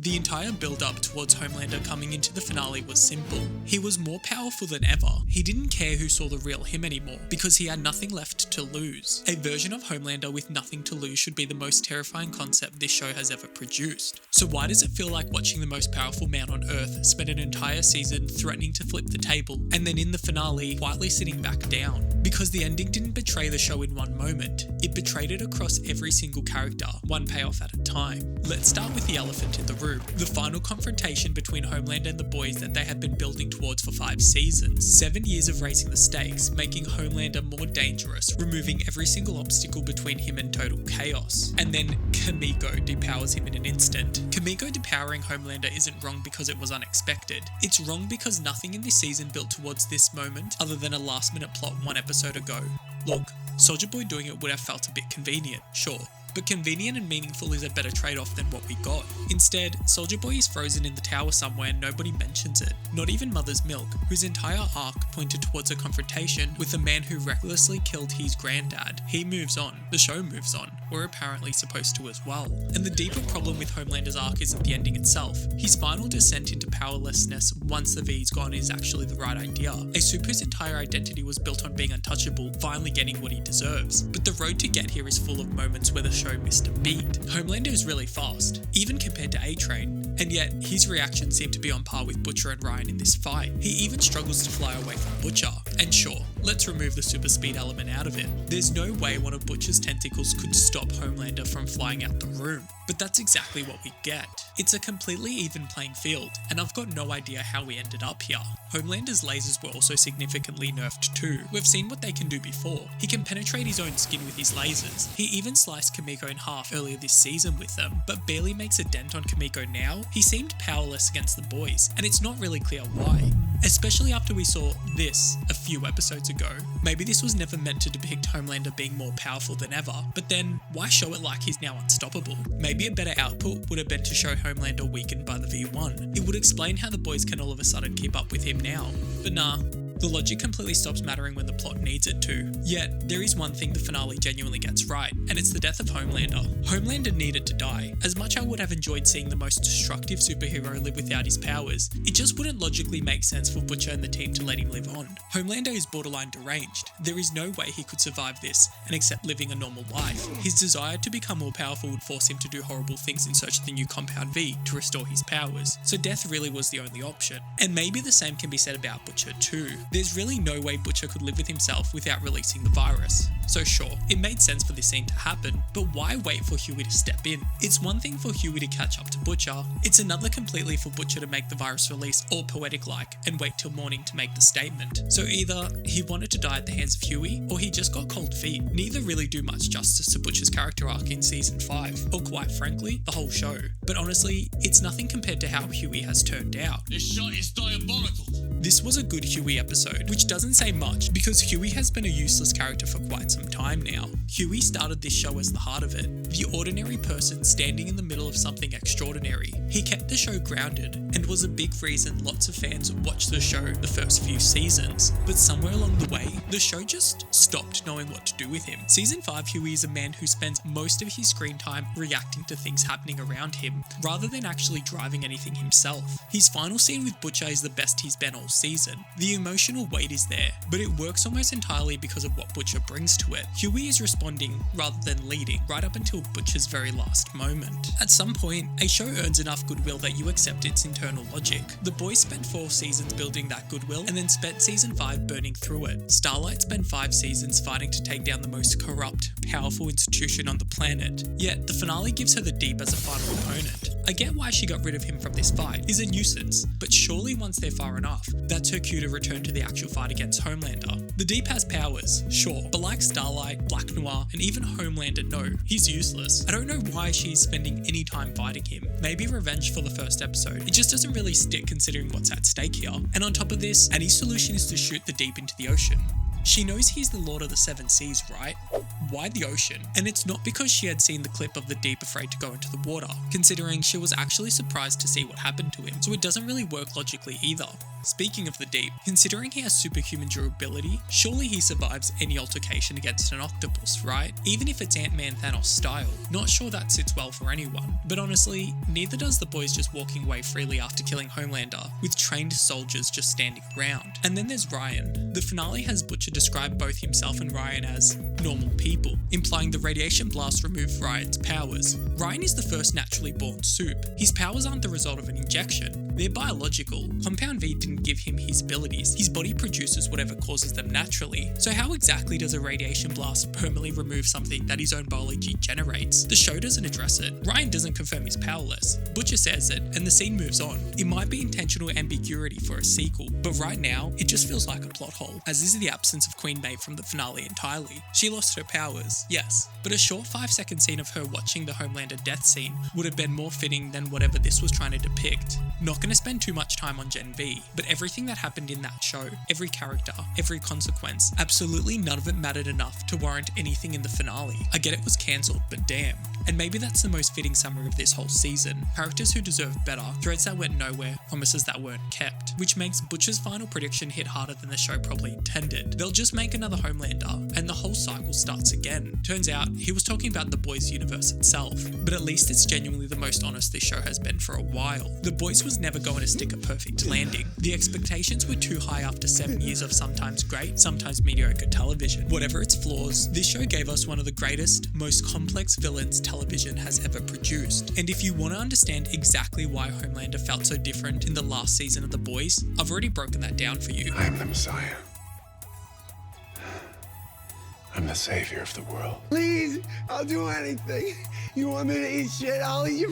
The entire build-up towards Homelander coming into the finale was simple. He was more powerful than ever. He didn't care who saw the real him anymore, because he had nothing left to lose. A version of Homelander with nothing to lose should be the most terrifying concept this show has ever produced. So why does it feel like watching the most powerful man on Earth spend an entire season threatening to flip the table, and then in the finale, quietly sitting back down? Because the ending didn't betray the show in one moment, it betrayed it across every single character, one payoff at a time. Let's start with the elephant in the room, the final confrontation between Homelander and the boys that they had been building towards for 5 seasons. 7 years of raising the stakes, making Homelander more dangerous, removing every single obstacle between him and total chaos. And then Kimiko depowers him in an instant. Kimiko depowering Homelander isn't wrong because it was unexpected. It's wrong because nothing in this season built towards this moment other than a last-minute plot 1 episode ago. Look, Soulja Boy doing it would have felt a bit convenient, sure, but convenient and meaningful is a better trade-off than what we got. Instead, Soulja Boy is frozen in the tower somewhere and nobody mentions it. Not even Mother's Milk, whose entire arc pointed towards a confrontation with a man who recklessly killed his granddad. He moves on. The show moves on. We're apparently supposed to as well. And the deeper problem with Homelander's arc isn't the ending itself. His final descent into powerlessness once the V's gone is actually the right idea. A super whose entire identity was built on being untouchable, finally getting what he deserves. But the road to get here is full of moments where the show missed a beat. Homelander is really fast, even compared to A-Train, and yet his reactions seem to be on par with Butcher and Ryan in this fight. He even struggles to fly away from Butcher. And sure, let's remove the super speed element out of it. There's no way one of Butcher's tentacles could stop Homelander from flying out the room. But that's exactly what we get. It's a completely even playing field, and I've got no idea how we ended up here. Homelander's lasers were also significantly nerfed too. We've seen what they can do before. He can penetrate his own skin with his lasers. He even sliced Kimiko in half earlier this season with them, but barely makes a dent on Kimiko now. He seemed powerless against the boys, and it's not really clear why. Especially after we saw this a few episodes ago. Maybe this was never meant to depict Homelander being more powerful than ever, but then why show it like he's now unstoppable? Maybe a better output would have been to show Homelander weakened by the V1. It would explain how the boys can all of a sudden keep up with him now. But nah. The logic completely stops mattering when the plot needs it to. Yet, there is one thing the finale genuinely gets right, and it's the death of Homelander. Homelander needed to die. As much I would have enjoyed seeing the most destructive superhero live without his powers, it just wouldn't logically make sense for Butcher and the team to let him live on. Homelander is borderline deranged. There is no way he could survive this and accept living a normal life. His desire to become more powerful would force him to do horrible things in search of the new Compound V to restore his powers, so death really was the only option. And maybe the same can be said about Butcher too. There's really no way Butcher could live with himself without releasing the virus. So sure, it made sense for this scene to happen, but why wait for Hughie to step in? It's one thing for Hughie to catch up to Butcher, it's another completely for Butcher to make the virus release all poetic-like and wait till morning to make the statement. So either he wanted to die at the hands of Hughie, or he just got cold feet. Neither really do much justice to Butcher's character arc in season 5, or quite frankly, the whole show. But honestly, it's nothing compared to how Hughie has turned out. This shot is diabolical. This was a good Hughie episode, which doesn't say much because Hughie has been a useless character for quite some time now. Hughie started this show as the heart of it, the ordinary person standing in the middle of something extraordinary. He kept the show grounded and was a big reason lots of fans watched the show the first few seasons. But somewhere along the way, the show just stopped knowing what to do with him. Season 5 Hughie is a man who spends most of his screen time reacting to things happening around him, rather than actually driving anything himself. His final scene with Butcher is the best he's been all season. The emotional weight is there, but it works almost entirely because of what Butcher brings to it. Hughie is responding rather than leading, right up until Butcher's very last moment. At some point, a show earns enough goodwill that you accept its internal logic. The boys spent 4 seasons building that goodwill and then spent season 5 burning through it. Starlight spent 5 seasons fighting to take down the most corrupt, powerful institution on the planet. Yet, the finale gives her the Deep as a final opponent. I get why she got rid of him from this fight. He's a nuisance, but surely once they're far enough, that's her cue to return to the actual fight against Homelander. The Deep has powers, sure, but like Starlight, Black Noir, and even Homelander, no, he's useless. I don't know why she's spending any time fighting him. Maybe revenge for the first episode. It just doesn't really stick considering what's at stake here. And on top of this, any solution is to shoot the Deep into the ocean. She knows he's the Lord of the Seven Seas, right? Why the ocean? And it's not because she had seen the clip of the Deep afraid to go into the water, considering she was actually surprised to see what happened to him, so it doesn't really work logically either. Speaking of the Deep, considering he has superhuman durability, surely he survives any altercation against an octopus, right? Even if it's Ant-Man Thanos style. Not sure that sits well for anyone, but honestly, neither does the boys just walking away freely after killing Homelander, with trained soldiers just standing around. And then there's Ryan. The finale has Butcher describe both himself and Ryan as normal people, implying the radiation blast removed Ryan's powers. Ryan is the first naturally born soup. His powers aren't the result of an injection. They're biological. Compound V didn't give him his abilities. His body produces whatever causes them naturally. So how exactly does a radiation blast permanently remove something that his own biology generates? The show doesn't address it. Ryan doesn't confirm he's powerless. Butcher says it, and the scene moves on. It might be intentional ambiguity for a sequel, but right now, it just feels like a plot hole, as is the absence of Queen Maeve from the finale entirely. She lost her powers, yes, but a short 5-second scene of her watching the Homelander death scene would have been more fitting than whatever this was trying to depict. Not going to spend too much time on Gen V, but everything that happened in that show, every character, every consequence, absolutely none of it mattered enough to warrant anything in the finale. I get it was cancelled, but damn. And maybe that's the most fitting summary of this whole season. Characters who deserve better, threads that went nowhere, promises that weren't kept, which makes Butcher's final prediction hit harder than the show probably intended. They'll just make another Homelander, and the whole cycle starts again. Turns out, he was talking about the Boys universe itself, but at least it's genuinely the most honest this show has been for a while. The Boys was never going to stick a perfect landing. The expectations were too high after 7 years of sometimes great, sometimes mediocre television. Whatever its flaws, this show gave us one of the greatest, most complex villains television has ever produced. And if you want to understand exactly why Homelander felt so different in the last season of The Boys, I've already broken that down for you. I'm the Messiah. I'm the savior of the world. Please, I'll do anything. You want me to eat shit? I'll eat your